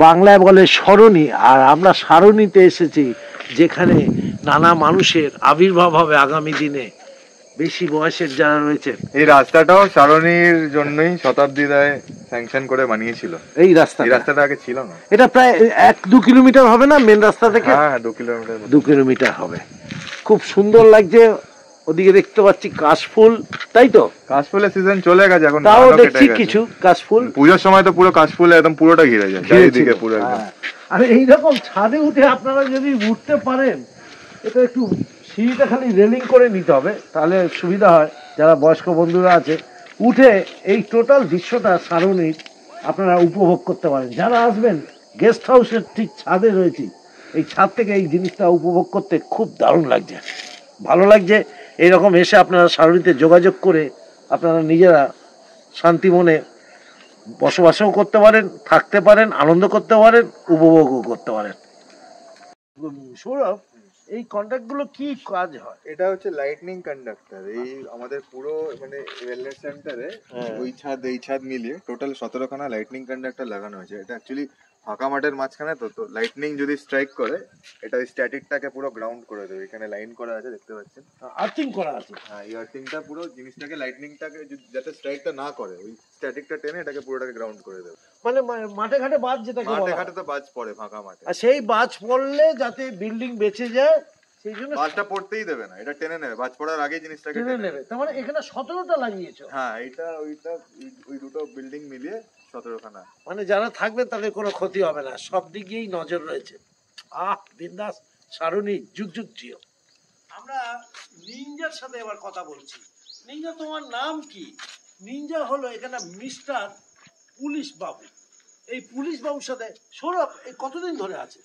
বাংলায় বলে সরণী, আর আমরা সারণীতে এসেছি যেখানে নানা মানুষের আবির্ভাব হবে আগামী দিনে, বেশি বয়সের যারা রয়েছে। এই রাস্তাটাও সারণীর জন্যই শতাব্দীরায় স্যাংশন করে বানিয়েছিল। এই রাস্তাটা আগে ছিল না। এটা প্রায় 1-2 কিলোমিটার হবে না মেন রাস্তা থেকে? হ্যাঁ, 2 কিলোমিটার। 2 কিলোমিটার হবে। খুব সুন্দর লাগছে। ওদিকে দেখতে পাচ্ছি কাশফুল, তাই তো? কাশফুলের সিজন চলে গেছে এখন, তাও দেখছি কিছু কাশফুল। পুজোর সময় তো পুরো কাশফুল একদম পুরোটা ঘিরে যায় চারিদিকে পুরো একদম। আর এইরকম ছাদে উঠে আপনারা যদি উঠতে পারেন, এটা একটু সিঁড়িটা খালি রেলিং করে নিতে হবে, তাহলে সুবিধা হয়। যারা বয়স্ক বন্ধুরা আছে উঠে এই টোটাল দৃশ্যটা সারণীর আপনারা উপভোগ করতে পারেন। যারা আসবেন গেস্ট হাউসের ঠিক ছাদে রয়েছি, এই ছাদ থেকে এই জিনিসটা উপভোগ করতে খুব দারুণ লাগছে, ভালো লাগছে। এইরকম এসে আপনারা সারণীতে যোগাযোগ করে আপনারা নিজেরা শান্তি মনে বসবাসও করতে পারেন, থাকতে পারেন, আনন্দ করতে পারেন, উপভোগও করতে পারেন। সৌরভ, এই কন্ট্রাক্টগুলো কি কাজ হয়? এটা হচ্ছে লাইটনিং কন্ডাক্টর। এই আমাদের পুরো মানে ওয়েলনেস সেন্টারে ওই ছাদ এই ছাদ মিলিয়ে টোটাল 17খানা লাইটনিং কন্ডাক্টর লাগানো হয়েছে। এটা অ্যাকচুয়ালি ফাঁকা মাঠের মাঝখানে, তো লাইটনিং যদি স্ট্রাইক করে এটা ওই স্ট্যাটিকটাকে পুরো গ্রাউন্ড করে দেবে। এখানে লাইন করা আছে, দেখতে পাচ্ছেন, আর্থিং করা আছে। হ্যাঁ, এই আর্থিংটা পুরো জিনিসটাকে, লাইটনিংটাকে যাতে স্ট্রাইকটা না করে, ওই স্ট্যাটিকটা টেনে এটাকে পুরোটাকে গ্রাউন্ড করে দেবে। মানে মাঠে ঘাটে বাজ, যেটাকে মাঠে ঘাটে তো বাজ পড়ে ফাঁকা মাঠে, আর সেই বাজ পড়লে যাতে বিল্ডিং বেঁচে যায় সেই জন্য বাজটা পড়তেই দেবে না, এটা টেনে নেবে, বাজ পড়ার আগে জিনিসটাকে টেনে নেবে। তার মানে এখানে 17টা লাগিয়েছো? হ্যাঁ, এইটা ওইটা ওই দুটো বিল্ডিং মিলিয়ে 17খানা। মানে যারা থাকবে তাদের কোনো ক্ষতি হবে না, সব দিকেই নজর রয়েছে। বিন্দাস সারণী, যুগ যুগ জিও। আমরা নিনজার সাথে এবার কথা বলছি। নিনজা, তোমার নাম কি? নিনজা হলো এখানে মিস্টার পুলিশ বাবু। এই পুলিশ বাবুর সাথে সৌরভ এই কতদিন ধরে আছে?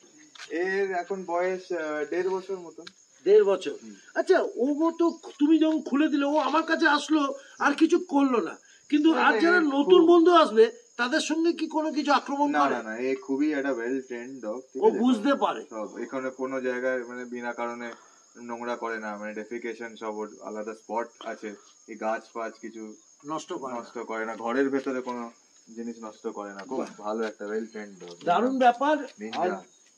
এর এখন বয়স 1.5 বছর মতন। 1.5 বছর। আচ্ছা, ও তো তুমি যখন খুলে দিলে ও আমার কাছে আসলো, আর কিছু করলো না, কিন্তু আর যারা নতুন বন্ধু আসবে তাদের সঙ্গে কি কোনো কিছু আক্রমণ করে? না, এ খুবই একটা ওয়েল ট্রেন্ড ডগ। ও বুঝতে পারে সব, এখানে কোনো জায়গায় মানে বিনা কারণে নোংরা করে না, মানে ডেফিকেশন সব আলাদা স্পট আছে, এই গাছ ফাছ কিছু নষ্ট করে না, ঘরের ভেতরে কোনো জিনিস নষ্ট করে না। খুব ভালো একটা ওয়েল ট্রেন্ড ডগ, দারুণ ব্যাপার।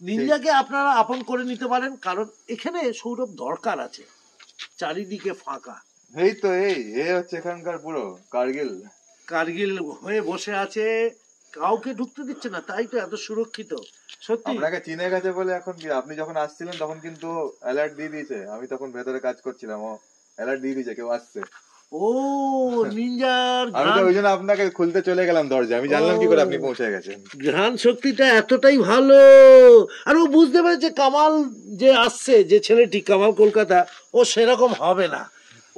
নিনজাকে আপনারা আপন করে নিতে পারেন, কারণ এখানে সৌরভ দরকার আছে, চারিদিকে ফাঁকা। এই তো এই হচ্ছে এখানকার পুরো কার্গিল হয়ে বসে আছে, কাউকে ঢুকতে দিচ্ছে না, তাই তো এত সুরক্ষিত। সত্যি আপনাকে চিনে গেছে বলে এখন কি, আপনি যখন আসছিলেন তখন কিন্তু অ্যালার্ট দিয়ে দিয়েছে, আমি তখন ভেতরে কাজ করছিলাম, ও অ্যালার্ট দিয়ে দিয়েছে কেউ আসছে। ও নিনজার, আমি তো ওই জন্য আপনাকে খুলতে চলে গেলাম দরজা, আমি জানলাম কি করে আপনি পৌঁছে গেছেন। ঘ্রাণ শক্তিটা এতটাই ভালো। আর ও বুঝতে পেরেছে কামাল যে আসছে, যে ছেলেটি কামাল কলকাতা, ও সেরকম হবে না,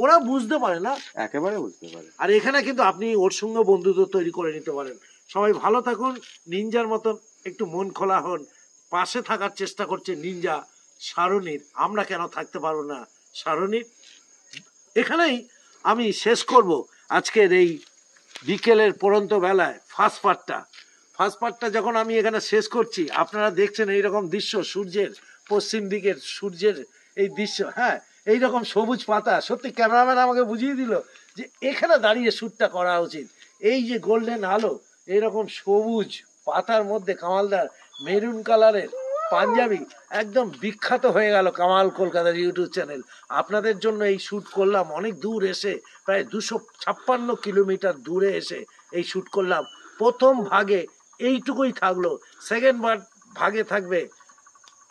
ওরা বুঝতে পারে না, একেবারে বুঝতে পারে। আর এখানে কিন্তু আপনি ওর সঙ্গে বন্ধুত্ব তৈরি করে নিতে পারেন। সবাই ভালো থাকুন, নিনজার মতন একটু মন খোলা হন, পাশে থাকার চেষ্টা করছে নিনজা সারণীর, আমরা কেন থাকতে পারবো না সারণীর। এখানেই আমি শেষ করব আজকের এই বিকেলের পড়ন্ত বেলায় ফার্স্ট পার্টটা যখন আমি এখানে শেষ করছি, আপনারা দেখছেন এইরকম দৃশ্য, সূর্যের পশ্চিম দিকের সূর্যের এই দৃশ্য, হ্যাঁ, এইরকম সবুজ পাতা। সত্যি ক্যামেরাম্যান আমাকে বুঝিয়ে দিল যে এখানে দাঁড়িয়ে শ্যুটটা করা উচিত। এই যে গোল্ডেন আলো, এইরকম সবুজ পাতার মধ্যে কামালদার মেরুন কালারের পাঞ্জাবি, একদম বিখ্যাত হয়ে গেল কামাল কলকাতার ইউটিউব চ্যানেল। আপনাদের জন্য এই শ্যুট করলাম, অনেক দূর এসে, প্রায় 256 কিলোমিটার দূরে এসে এই শ্যুট করলাম। প্রথম ভাগে এইটুকুই থাকলো, সেকেন্ড ভাগে থাকবে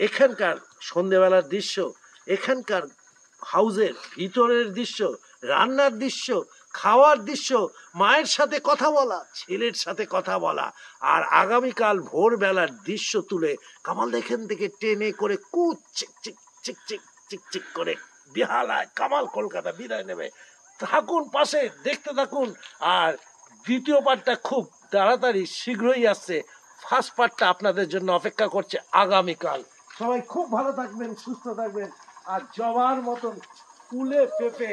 এখানকার সন্ধেবেলার দৃশ্য, এখানকার হাউসের ভিতরের দৃশ্য, রান্নার দৃশ্য, খাওয়ার দৃশ্য, মায়ের সাথে কথা বলা, ছেলের সাথে কথা বলা, আর আগামীকাল ভোরবেলার দৃশ্য তুলে কামাল এখান থেকে ট্রেনে করে কুচ চিক চিক চিক চিক চিক চিক করে বেহালায় কামাল কলকাতা বিদায় নেবে। থাকুন পাশে, দেখতে থাকুন। আর দ্বিতীয় পার্টটা খুব তাড়াতাড়ি শীঘ্রই আসছে। ফার্স্ট পার্টটা আপনাদের জন্য অপেক্ষা করছে আগামীকাল। সবাই খুব ভালো থাকবেন, সুস্থ থাকবেন, আর জবার মতন ফুলে ফেপে